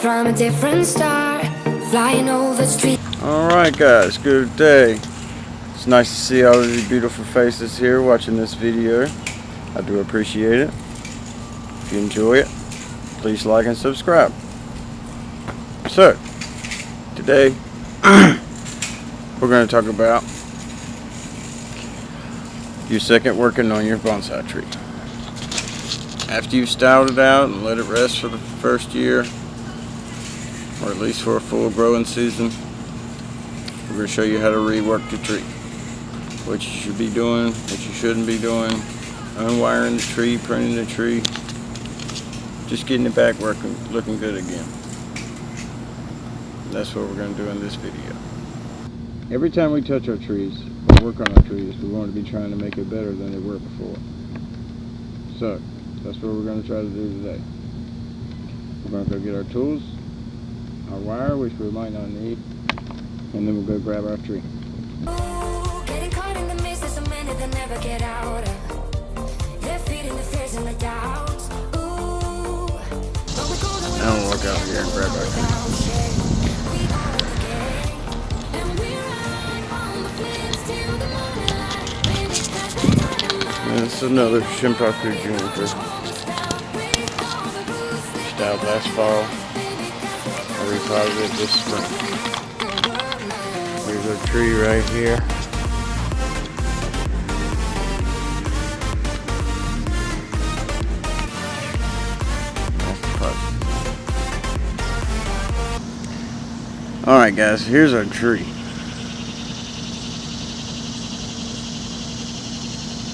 from a different star, flying over street. Alright guys, good day. It's nice to see all of these beautiful faces here watching this video. I do appreciate it. If you enjoy it, please like and subscribe. So, today we're going to talk about your second working on your bonsai tree. After you've styled it out and let it rest for the first year, or at least for a full growing season, we're going to show you how to rework the tree. What you should be doing, what you shouldn't be doing, unwiring the tree, pruning the tree, just getting it back working, looking good again. That's what we're going to do in this video. Every time we touch our trees, or work on our trees, we want to be trying to make it better than they were before. So, that's what we're going to try to do today. We're going to go get our tools, our wire, which we might not need, and then we'll go grab our tree. Ooh, getting caught in the mist is a minute they never get out of. They're feeding the fears and the doubts. Ooh, but we're going Now we'll walk out here and grab our tree. This is another Shimpaku juniper. Styled last fall. I repotted it this spring. There's our tree right here. That's the pot. Alright guys, here's our tree.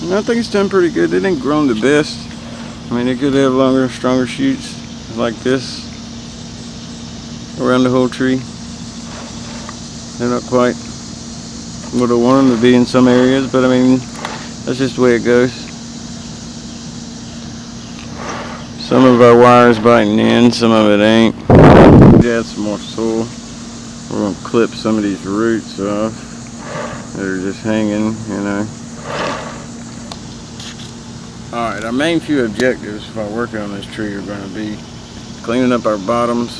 And I think it's done pretty good. It ain't grown the best. I mean, it could have longer, stronger shoots like this around the whole tree. They're not quite what I want them to be in some areas, but I mean, that's just the way it goes. Some of our wire's biting in, some of it ain't. Add some more soil. We're going to clip some of these roots off that are just hanging, you know. Alright, our main few objectives while working on this tree are going to be cleaning up our bottoms,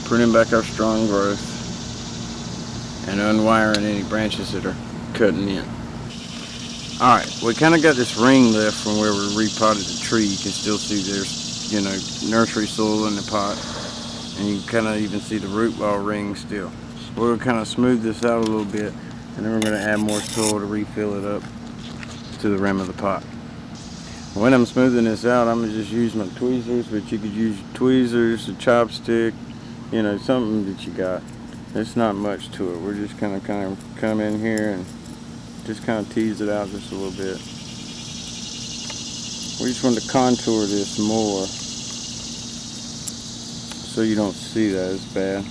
pruning back our strong growth, and unwiring any branches that are cutting in. Alright, we kind of got this ring left from where we repotted the tree. You can still see there's, you know, nursery soil in the pot, and you can kind of even see the root ball ring still. We'll kind of smooth this out a little bit, and then we're going to add more soil to refill it up to the rim of the pot. When I'm smoothing this out, I'm going to just use my tweezers, but you could use tweezers, a chopstick, you know, something that you got. There's not much to it. We're just kind of come in here and just kind of tease it out just a little bit. We just want to contour this more so you don't see that as bad.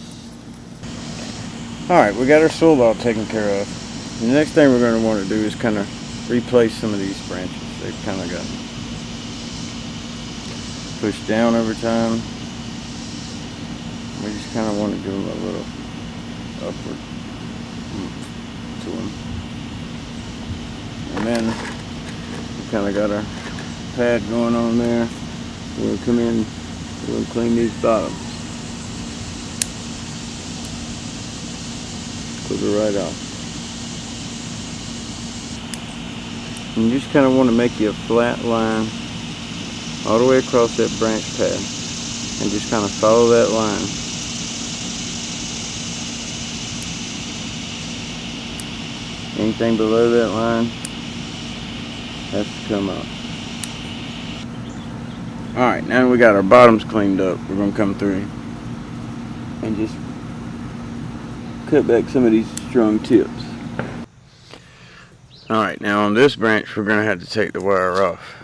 Alright, we got our soil all taken care of. The next thing we're going to want to do is kind of replace some of these branches. They've kind of gotten pushed down over time. We just kind of want to give them a little upward to them. And then we kind of got our pad going on there. We'll come in, we'll clean these bottoms. Put it right off. And you just kind of want to make you a flat line all the way across that branch pad, and just kind of follow that line. Anything below that line has to come up. Alright, now we got our bottoms cleaned up. We're going to come through and just cut back some of these strong tips. Alright, now on this branch we're going to have to take the wire off.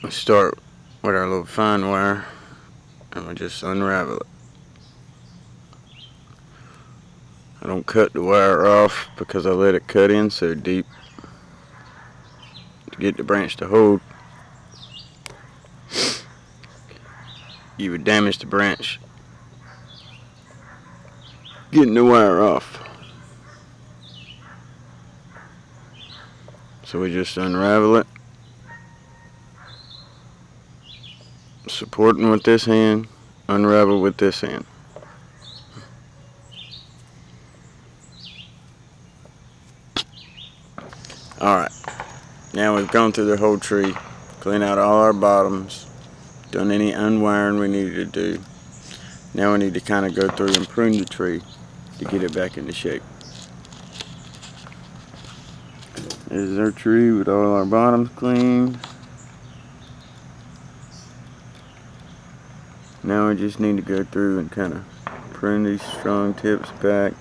Let's start with our little fine wire, and we'll just unravel it. I don't cut the wire off because I let it cut in so deep to get the branch to hold. You would damage the branch getting the wire off. So we just unravel it, supporting with this hand, unravel with this end. Alright, now we've gone through the whole tree, cleaned out all our bottoms, done any unwiring we needed to do. Now we need to kind of go through and prune the tree to get it back into shape. This is our tree with all our bottoms cleaned. Now we just need to go through and kind of prune these strong tips back,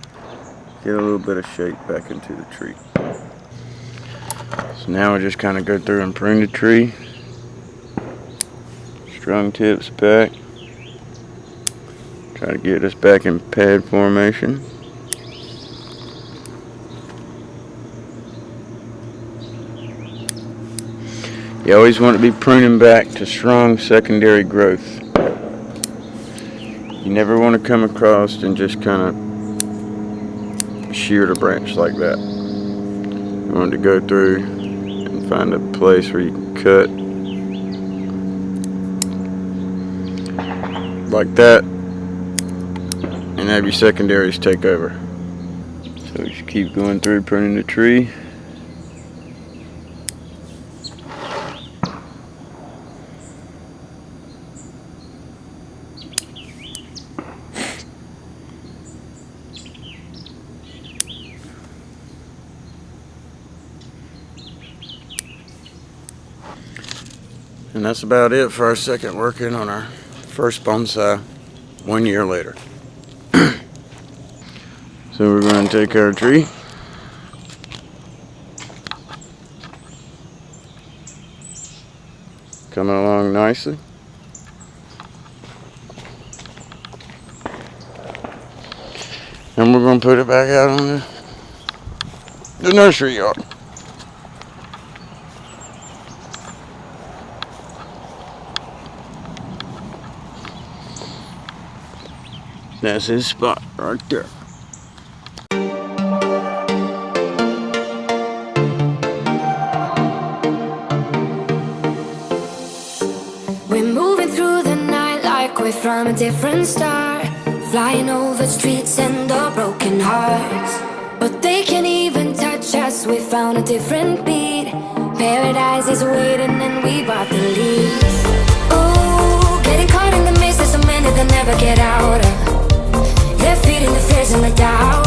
get a little bit of shape back into the tree. So now we just kind of go through and prune the tree, strong tips back, try to get us back in pad formation. You always want to be pruning back to strong secondary growth. You never want to come across and just kind of shear the branch like that. You want to go through and find a place where you can cut like that and have your secondaries take over. So just keep going through pruning the tree. And that's about it for our second working on our first bonsai 1 year later. So we're going to take our tree, coming along nicely. And we're going to put it back out on the nursery yard. That's his spot right there. We're moving through the night like we're from a different star, flying over streets and our broken hearts. But they can't even touch us, we found a different beat. Paradise is waiting and we bought the leaves. Ooh, getting caught in the mist, there's so many that never get out of. They're feeding the fears and the doubt.